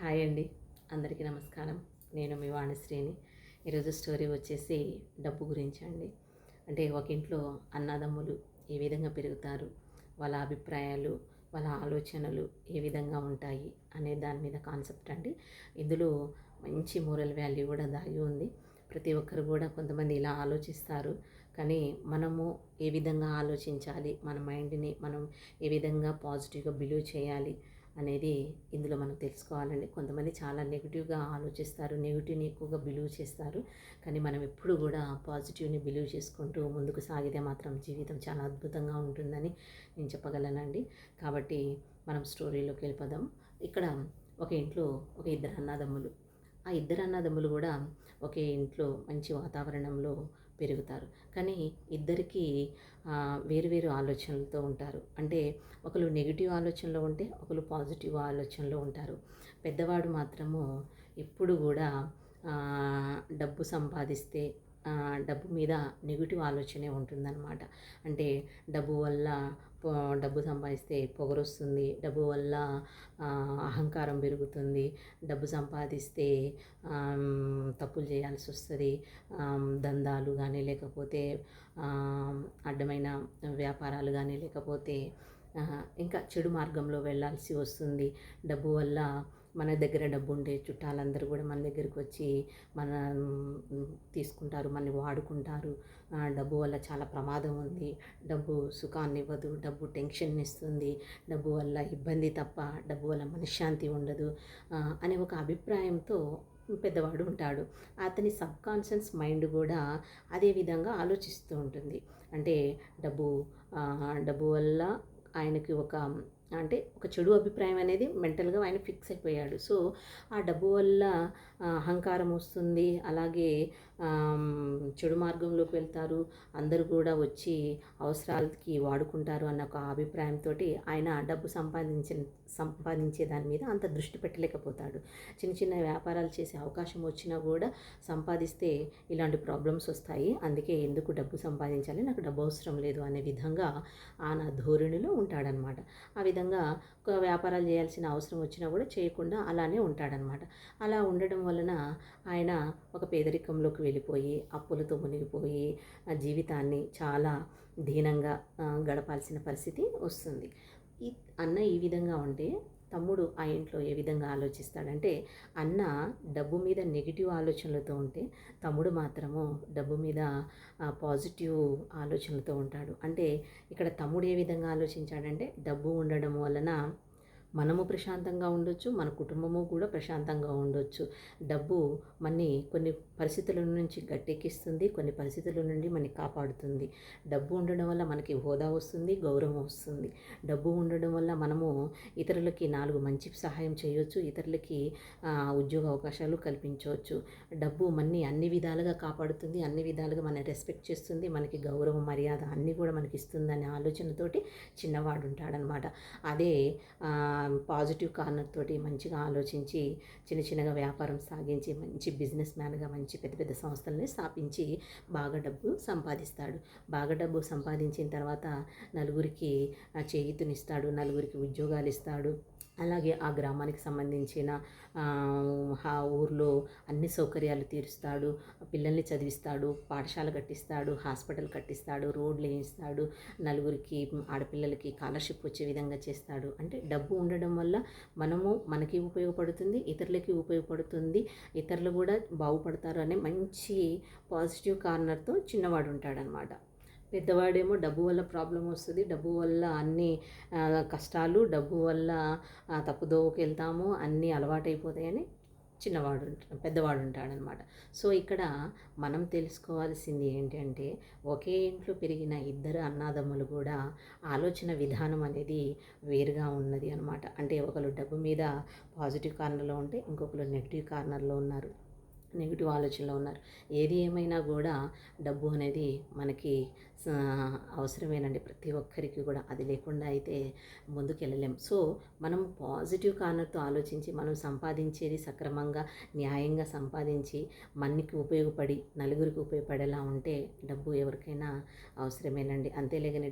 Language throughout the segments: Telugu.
హాయ్ అండి, అందరికీ నమస్కారం. నేను మీ వాణిశ్రీని. ఈరోజు స్టోరీ వచ్చేసి డబ్బు గురించి అండి. అంటే ఒక ఇంట్లో అన్నదమ్ములు ఏ విధంగా పెరుగుతారు, వాళ్ళ అభిప్రాయాలు, వాళ్ళ ఆలోచనలు ఏ విధంగా ఉంటాయి అనే దాని మీద కాన్సెప్ట్ అండి. ఇందులో మంచి మోరల్ వాల్యూ కూడా దాగి ఉంది. ప్రతి ఒక్కరు కూడా కొంతమంది ఇలా ఆలోచిస్తారు, కానీ మనము ఏ విధంగా ఆలోచించాలి, మన మైండ్ని మనం ఏ విధంగా పాజిటివ్గా బిలీవ్ చేయాలి అనేది ఇందులో మనం తెలుసుకోవాలండి. కొంతమంది చాలా నెగిటివ్గా ఆలోచిస్తారు, నెగిటివ్ని ఎక్కువగా బిలీవ్ చేస్తారు. కానీ మనం ఎప్పుడు కూడా పాజిటివ్ని బిలీవ్ చేసుకుంటూ ముందుకు సాగితే మాత్రం జీవితం చాలా అద్భుతంగా ఉంటుందని నేను చెప్పగలనండి. కాబట్టి మనం స్టోరీలోకి వెళ్ళిపోదాం. ఇక్కడ ఒక ఇంట్లో ఒక ఇద్దరు అన్నదమ్ములు. ఆ ఇద్దరు అన్నదమ్ములు కూడా ఒకే ఇంట్లో మంచి వాతావరణంలో పెరుగుతారు. కానీ ఇద్దరికీ వేరు వేరు ఆలోచనలతో ఉంటారు. అంటే ఒకరు నెగిటివ్ ఆలోచనలో ఉంటే ఒకరు పాజిటివ్ ఆలోచనలో ఉంటారు. పెద్దవాడు మాత్రము ఎప్పుడు కూడా డబ్బు సంపాదిస్తే డబ్బు మీద నెగిటివ్ ఆలోచనే ఉంటుందన్నమాట. అంటే డబ్బు వల్ల డబ్బు సంపాదిస్తే పొగరొస్తుంది, డబ్బు వల్ల అహంకారం పెరుగుతుంది, డబ్బు సంపాదిస్తే తప్పులు చేయాల్సి వస్తుంది, దందాలు కానీ లేకపోతే అడ్డమైన వ్యాపారాలు కానీ లేకపోతే ఇంకా చెడు మార్గంలో వెళ్ళాల్సి వస్తుంది. డబ్బు వల్ల మన దగ్గర డబ్బు ఉంటే చుట్టాలందరూ కూడా మన దగ్గరికి వచ్చి మన తీసుకుంటారు, మనని వాడుకుంటారు. డబ్బు వల్ల చాలా ప్రమాదం ఉంది, డబ్బు సుఖాన్ని ఇవ్వదు, డబ్బు టెన్షన్ ఇస్తుంది, డబ్బు వల్ల ఇబ్బంది తప్ప డబ్బు వల్ల మనశ్శాంతి ఉండదు అనే ఒక అభిప్రాయంతో పెద్దవాడు ఉంటాడు. అతని సబ్కాన్షియస్ మైండ్ కూడా అదే విధంగా ఆలోచిస్తూ ఉంటుంది. అంటే డబ్బు డబ్బు వల్ల ఆయనకి ఒక చెడు అభిప్రాయం అనేది మెంటల్గా ఆయన ఫిక్స్ అయిపోయాడు. సో ఆ డబ్బు వల్ల అహంకారం వస్తుంది, అలాగే చెడు మార్గంలోకి వెళ్తారు, అందరూ కూడా వచ్చి అవసరాలకి వాడుకుంటారు అన్న ఒక అభిప్రాయంతో ఆయన డబ్బు సంపాదించే దాని మీద అంత దృష్టి పెట్టలేకపోతాడు. చిన్న చిన్న వ్యాపారాలు చేసే అవకాశం వచ్చినా కూడా సంపాదిస్తే ఇలాంటి ప్రాబ్లమ్స్ వస్తాయి, అందుకే ఎందుకు డబ్బు సంపాదించాలి, నాకు డబ్బు అవసరం లేదు అనే విధంగా నా ధోరణిలో ఉంటాడనమాట. ఆ విధంగా ఒక వ్యాపారాలు చేయాల్సిన అవసరం వచ్చినా కూడా చేయకుండా అలానే ఉంటాడనమాట. అలా ఉండడం వలన ఆయన ఒక పేదరికంలోకి వెళ్ళిపోయి అప్పులతో మునిగిపోయి జీవితాన్ని చాలా దీనంగా గడపాల్సిన పరిస్థితి వస్తుంది. ఈ అన్న ఈ విధంగా ఉంటే తమ్ముడు ఆ ఇంట్లో ఏ విధంగా ఆలోచిస్తాడంటే, అన్న డబ్బు మీద నెగిటివ్ ఆలోచనలతో ఉంటే తమ్ముడు మాత్రము డబ్బు మీద పాజిటివ్ ఆలోచనలతో ఉంటాడు. అంటే ఇక్కడ తమ్ముడు ఏ విధంగా ఆలోచించాడంటే, డబ్బు ఉండడం వలన మనము ప్రశాంతంగా ఉండొచ్చు, మన కుటుంబము కూడా ప్రశాంతంగా ఉండొచ్చు. డబ్బు మనని కొన్ని పరిస్థితుల నుంచి గట్టెక్కిస్తుంది, కొన్ని పరిస్థితుల నుండి మనని కాపాడుతుంది. డబ్బు ఉండడం వల్ల మనకి హోదా వస్తుంది, గౌరవం వస్తుంది. డబ్బు ఉండడం వల్ల మనము ఇతరులకి 4 మంచి సహాయం చేయొచ్చు, ఇతరులకి ఉద్యోగ అవకాశాలు కల్పించవచ్చు. డబ్బు మనని అన్ని విధాలుగా కాపాడుతుంది, అన్ని విధాలుగా మన రెస్పెక్ట్ చేస్తుంది, మనకి గౌరవం మర్యాద అన్నీ కూడా మనకి ఇస్తుందనే ఆలోచనతోటి చిన్నవాడు ఉంటాడనమాట. అదే పాజిటివ్ కార్నర్ తోటి మంచిగా ఆలోచించి చిన్న చిన్నగా వ్యాపారం సాగించి మంచి బిజినెస్ మ్యాన్గా మంచి పెద్ద పెద్ద సంస్థలని స్థాపించి బాగా డబ్బు సంపాదిస్తాడు. బాగా డబ్బు సంపాదించిన తర్వాత నలుగురికి చేయూతనిస్తాడు, నలుగురికి ఉద్యోగాలు ఇస్తాడు. అలాగే ఆ గ్రామానికి సంబంధించిన ఊర్లో అన్ని సౌకర్యాలు తీరుస్తాడు, పిల్లల్ని చదివిస్తాడు, పాఠశాల కట్టిస్తాడు, హాస్పిటల్ కట్టిస్తాడు, రోడ్లు వేయిస్తాడు, నలుగురికి ఆడపిల్లలకి స్కాలర్షిప్ వచ్చే విధంగా చేస్తాడు. అంటే డబ్బు ఉండడం వల్ల మనకి ఉపయోగపడుతుంది, ఇతరులకి ఉపయోగపడుతుంది, ఇతరులు కూడా బాగుపడతారు అనే మంచి పాజిటివ్ కార్నర్తో చిన్నవాడు ఉంటాడనమాట. పెద్దవాడేమో డబ్బు వల్ల ప్రాబ్లం వస్తుంది, డబ్బు వల్ల అన్ని కష్టాలు, డబ్బు వల్ల తప్పుదోవకి వెళ్తాము, అన్నీ అలవాటైపోతాయని పెద్దవాడు ఉంటాడనమాట. సో ఇక్కడ మనం తెలుసుకోవాల్సింది ఏంటంటే, ఒకే ఇంట్లో పెరిగిన ఇద్దరు అన్నదమ్ములు కూడా ఆలోచన విధానం అనేది వేరుగా ఉన్నది అనమాట. అంటే ఒకరు డబ్బు మీద పాజిటివ్ కార్నర్లో ఉంటే ఇంకొకరు నెగిటివ్ కార్నర్లో ఉన్నారు. నెగిటివ్ ఆలోచనలో ఉన్నారు. ఏది ఏమైనా కూడా డబ్బు అనేది మనకి స అవసరమేనండి ప్రతి ఒక్కరికి కూడా. అది లేకుండా అయితే ముందుకెళ్ళలేం. సో, మనం పాజిటివ్ కార్నర్‌తో ఆలోచించి మనం సంపాదించేది సక్రమంగా, న్యాయంగా సంపాదించి మనకి ఉపయోగపడి, నలుగురికి ఉపయోగపడేలా ఉంటే డబ్బు ఎవరికైనా అవసరమేనండి. అంతేలే గాని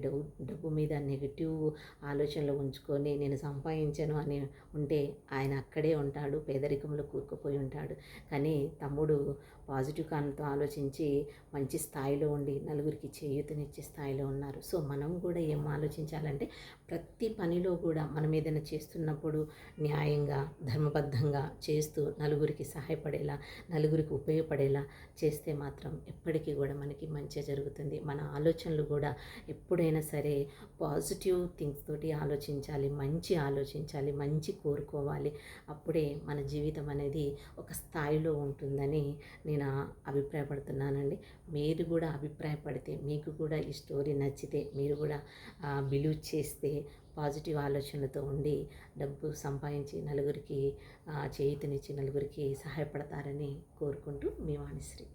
డబ్బు మీద నెగెటివ్ ఆలోచనలు ఉంచుకొని నేను సంపాదించాను అని ఉంటే ఆయన అక్కడే ఉంటాడు. పేదరికంలో కూరుకుపోయి ఉంటాడు. కానీ తమ్ముడు పాజిటివ్ కాన్తో ఆలోచించి మంచి స్థాయిలో ఉండి నలుగురికి చేయూతనిచ్చే స్థాయిలో ఉన్నారు. సో, మనం కూడా ఏం ఆలోచించాలంటే ప్రతి పనిలో కూడా మనం ఏదైనా చేస్తున్నప్పుడు న్యాయంగా, ధర్మబద్ధంగా చేస్తూ నలుగురికి సహాయపడేలా, నలుగురికి ఉపయోగపడేలా చేస్తే మాత్రం ఎప్పటికీ కూడా మనకి మంచే జరుగుతుంది. మన ఆలోచనలు కూడా ఎప్పుడైనా సరే పాజిటివ్ థింగ్స్ తోటి ఆలోచించాలి, మంచి కోరుకోవాలి. అప్పుడే మన జీవితం అనేది ఒక స్థాయిలో ఉంటుందని నేను అభిప్రాయపడుతున్నానండి. మీరు కూడా అభిప్రాయపడితే, మీకు కూడా ఈ స్టోరీ నచ్చితే, మీరు కూడా బిలీవ్ చేస్తే పాజిటివ్ ఆలోచనలతో ఉండి డబ్బు సంపాదించి నలుగురికి చేయూతనిచ్చి నలుగురికి సహాయపడతారని కోరుకుంటూ మీ వాణిశ్రీ.